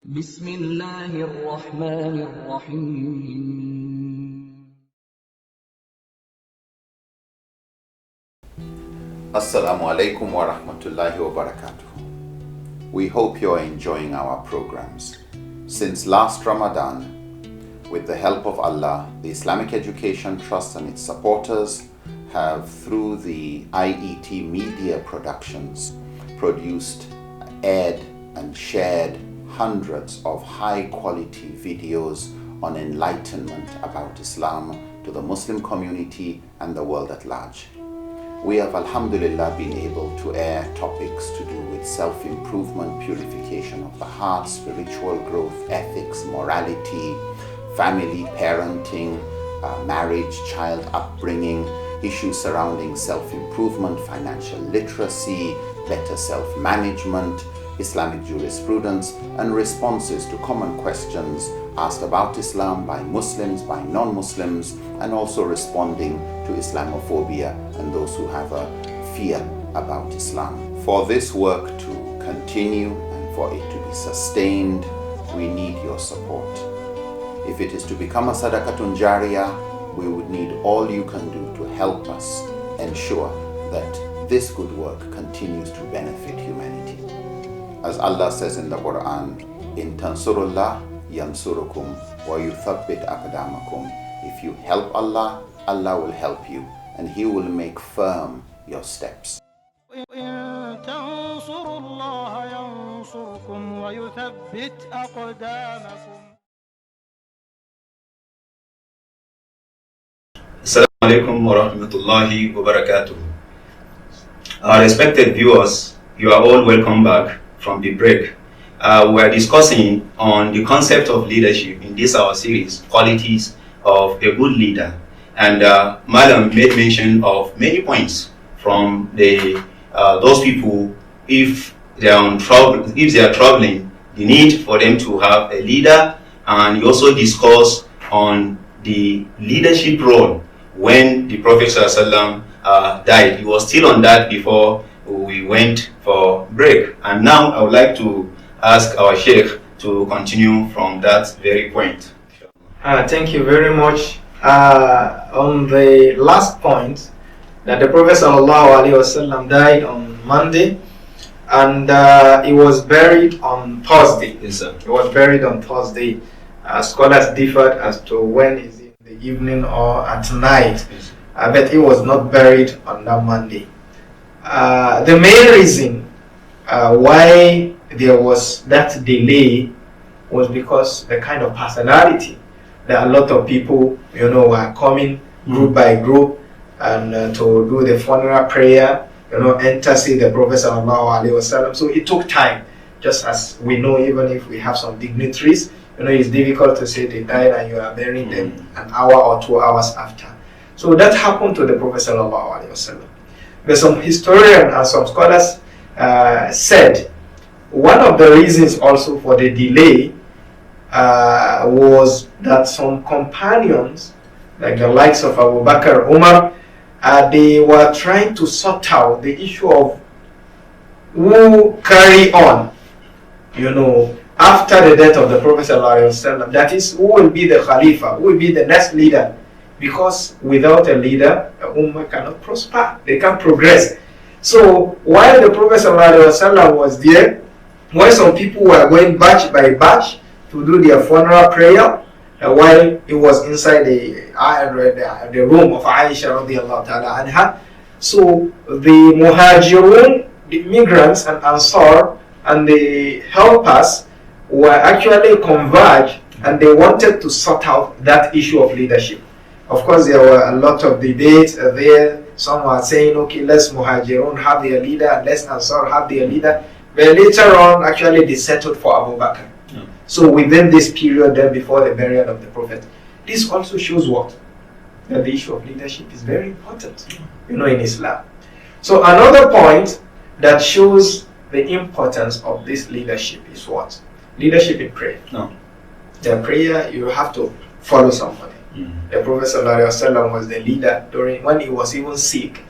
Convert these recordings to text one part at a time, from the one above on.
بسم الله الرحمن الرحيم. Assalamu alaikum wa rahmatullahi wa barakatuh. We hope you're enjoying our programs. Since last Ramadan, with the help of Allah, the Islamic Education Trust and its supporters have, through the IET Media Productions, produced, aired and shared hundreds of high-quality videos on enlightenment about Islam to the Muslim community and the world at large. We have, alhamdulillah, been able to air topics to do with self-improvement, purification of the heart, spiritual growth, ethics, morality, family, parenting, marriage, child upbringing, issues surrounding self-improvement, financial literacy, better self-management, Islamic jurisprudence, and responses to common questions asked about Islam by Muslims, by non-Muslims, and also responding to Islamophobia and those who have a fear about Islam. For this work to continue and for it to be sustained, we need your support. If it is to become a sadaqatun jariyah, we would need all you can do to help us ensure that this good work continues to benefit humanity. As Allah says in the Quran, in tansurullah yansurukum wa yuthabbit aqdamakum. If you help Allah, Allah will help you and He will make firm your steps. إن تنصروا الله ينصركم ويثبت أقدامكم. Assalamu alaikum wa rahmatullahi wa barakatuh. Our respected viewers, you are all welcome back from the break. We are discussing on the concept of leadership in this our series, Qualities of a Good Leader. And Madam made mention of many points from those people, if they are traveling, the need for them to have a leader, and he also discussed on the leadership role when the Prophet ﷺ died. He was still on that before we went for break. And now I would like to ask our Sheikh to continue from that very point. Thank you very much. On the last point, that the Prophet ﷺ died on Monday, and he was buried on Thursday. Yes, sir. He was buried on Thursday. Scholars differed as to when is it, in the evening or at night. Yes. But he was not buried on that Monday. The main reason why there was that delay was because the kind of personality that a lot of people, were coming group by group and to do the funeral prayer, enter see the Prophet ﷺ. So it took time, just as we know, even if we have some dignitaries, it's difficult to say they died and you are burying them an hour or 2 hours after. So that happened to the Prophet ﷺ. But some historians and some scholars said one of the reasons also for the delay was that some companions, like the likes of Abu Bakr, Umar, they were trying to sort out the issue of who carry on, after the death of the Prophet ﷺ. That is, who will be the Khalifa, who will be the next leader. Because without a leader, the Ummah cannot prosper, they can't progress. So while the Prophet ﷺ was there, when some people were going batch by batch to do their funeral prayer, while he was inside the room of Aisha radiallahu ta'ala anha, so the Muhajirun, the migrants and Ansar, and the helpers were actually converged, and they wanted to sort out that issue of leadership. Of course, there were a lot of debates there. Some were saying, okay, let's Muhajirun have their leader and let's Ansar have their leader. But later on, actually, they settled for Abu Bakr. Yeah. So within this period, then before the burial of the Prophet, this also shows what? That the issue of leadership is very important, in Islam. So another point that shows the importance of this leadership is what? Leadership in prayer. No. The prayer, you have to follow somebody. The Prophet ﷺ was the leader when he was even sick.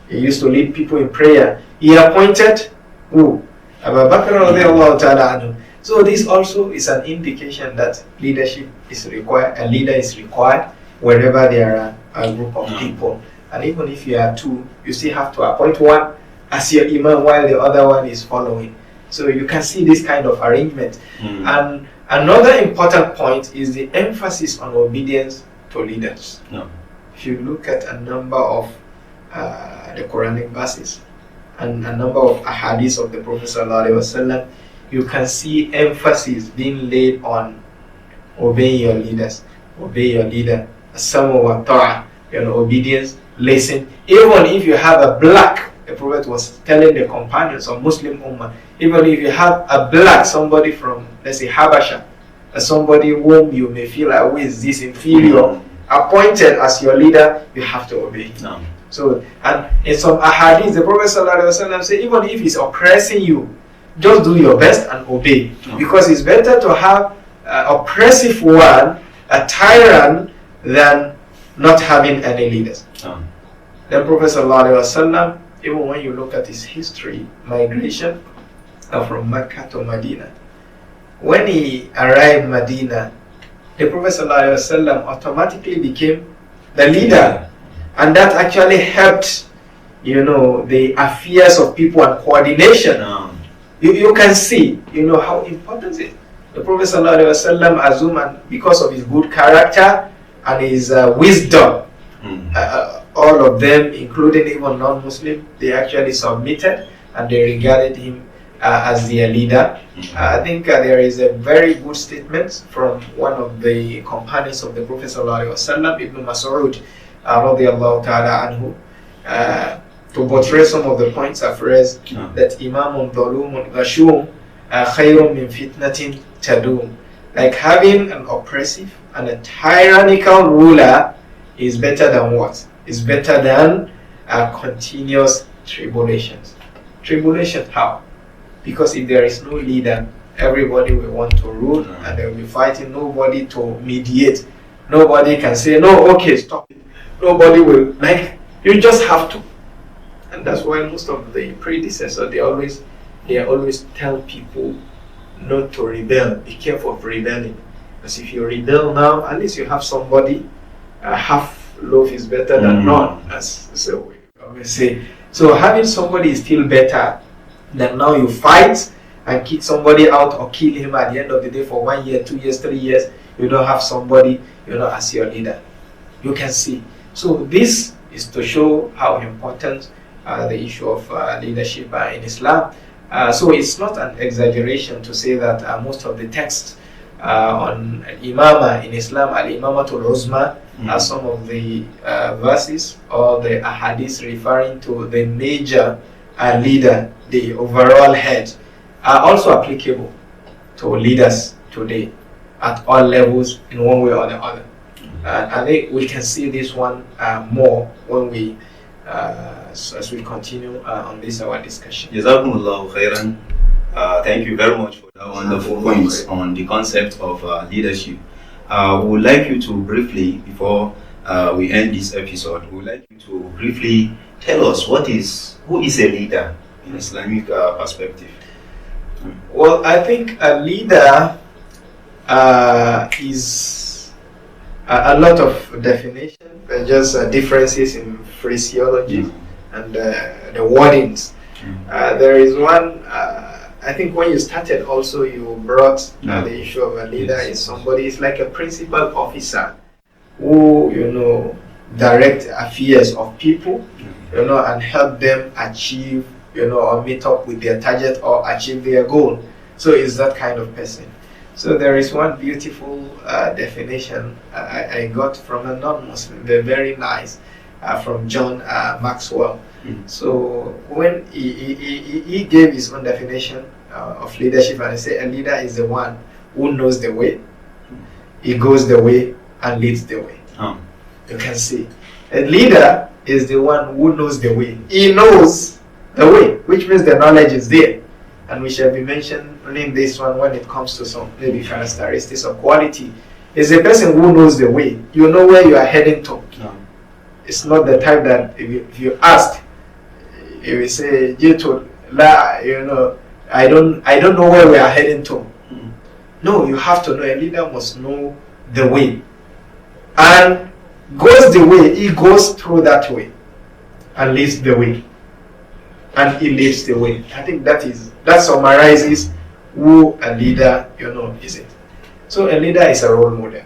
He used to lead people in prayer. He appointed who? Abu Bakr radiallahu ta'ala anhu. So this also is an indication that leadership is required. A leader is required wherever there are a group of people. And even if you are two, you still have to appoint one as your imam while the other one is following. So you can see this kind of arrangement. And another important point is the emphasis on obedience to leaders. If you look at a number of the Quranic verses and a number of ahadith of the Prophet ﷺ, you can see emphasis being laid on obeying your leaders, obey your leader, as-samu wa ta'a, obedience, listen. Even if you have a black, the Prophet was telling the companions of Muslim Ummah, even if you have a black, somebody from, let's say, Habasha, somebody whom you may feel like, who is this inferior, appointed as your leader, you have to obey. So, and in some ahadith, the Prophet ﷺ said, even if he's oppressing you, just do your best and obey. Because it's better to have an oppressive one, a tyrant, than not having any leaders. The Prophet ﷺ, even when you look at his history, migration from Mecca to Medina, when he arrived in Medina, the Prophet ﷺ automatically became the leader. And that actually helped, the affairs of people and coordination. You can see, how important it is. The Prophet ﷺ assumed, and because of his good character and his wisdom, all of them, including even non-Muslim, they actually submitted and they regarded him as their leader. I think there is a very good statement from one of the companions of the Prophet ﷺ, Ibn Mas'ud, radiallahu ta'ala anhu, to portray some of the points I've raised, that Imamun Dhalumun Ghashum Khayrun min Fitnatin Tadum. Like having an oppressive and a tyrannical ruler is better than what? Is better than continuous tribulations. Tribulations, how? Because if there is no leader, everybody will want to rule and they will be fighting, nobody to mediate. Nobody can say, no, okay, stop it. Nobody will, you just have to. And that's why most of the predecessors, they always tell people not to rebel. Be careful of rebelling. Because if you rebel now, at least you have somebody, half loaf is better than none, as so we always say. So having somebody is still better than now you fight and kick somebody out or kill him at the end of the day for 1 year, 2 years, 3 years. You don't have somebody, as your leader. You can see. So this is to show how important the issue of leadership in Islam. So it's not an exaggeration to say that most of the texts on imama in Islam, al-imamatul uzma, are some of the verses or the ahadith referring to the major leader, the overall head, are also applicable to leaders today at all levels in one way or the other. I think we can see this one more when we as we continue on this our discussion. Jazakumullahu khairan. Thank you very much for that wonderful points on the concept of leadership. We would like you to briefly, before we end this episode, we would like you to briefly tell us who is a leader in Islamic perspective. Well, I think a leader is a lot of definition, just differences in phraseology and the wordings. There is one, I think when you started also you brought the issue of a leader is somebody, is like a principal officer who, direct affairs of people, and help them achieve, or meet up with their target or achieve their goal. So it's that kind of person. So there is one beautiful definition I got from a non-Muslim, they're very nice, from John Maxwell. So when he gave his own definition of leadership, and he said a leader is the one who knows the way, he goes the way and leads the way. You can see a leader is the one who knows the way. He knows the way, which means the knowledge is there. And we shall be mentioning this one when it comes to some maybe characteristics of quality. Is a person who knows the way. You know where you are heading to. It's not the type that if you ask, you will say, I don't know where we are heading to. No, you have to know. A leader must know the way. And goes the way, he goes through that way and leads the way. And he leads the way. I think that summarizes who a leader, is it. So a leader is a role model.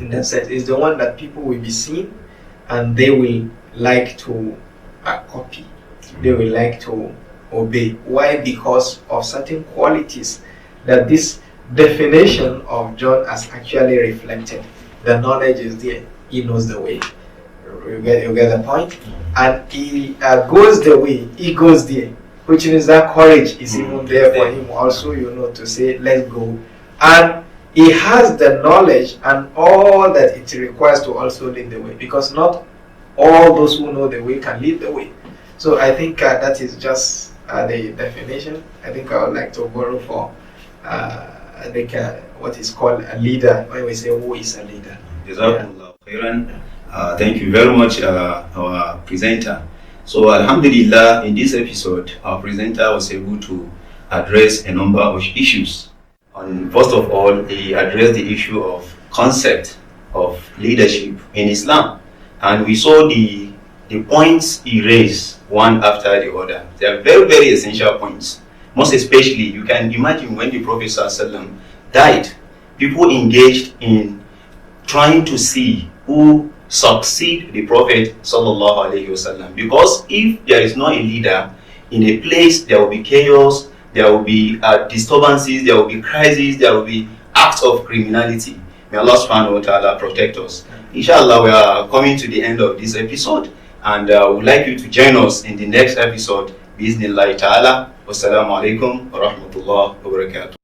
In that sense, is the one that people will be seeing and they will like to copy. They will like to obey. Why? Because of certain qualities that this definition of John has actually reflected. The knowledge is there. He knows the way. You get the point? And he goes the way. He goes there. Which means that courage is even there for him also, to say, let's go. And he has the knowledge and all that it requires to also lead the way. Because not all those who know the way can lead the way. So I think that is just the definition. I think I would like to borrow for what is called a leader, when we say who is a leader. Thank you very much, our presenter. So Alhamdulillah, in this episode, our presenter was able to address a number of issues. And first of all, he addressed the issue of concept of leadership in Islam. And we saw the points he raised one after the other. They are very, very essential points. Most especially, you can imagine when the Prophet ﷺ died, people engaged in trying to see who succeed the Prophet ﷺ. Because if there is not a leader in a place, there will be chaos, there will be disturbances, there will be crises, there will be acts of criminality. May Allah subhanahu wa ta'ala protect us. Inshallah, we are coming to the end of this episode, and we'd like you to join us in the next episode. Bismillah ta'ala. Wassalamu alaikum wa rahmatullahi wa barakatuh.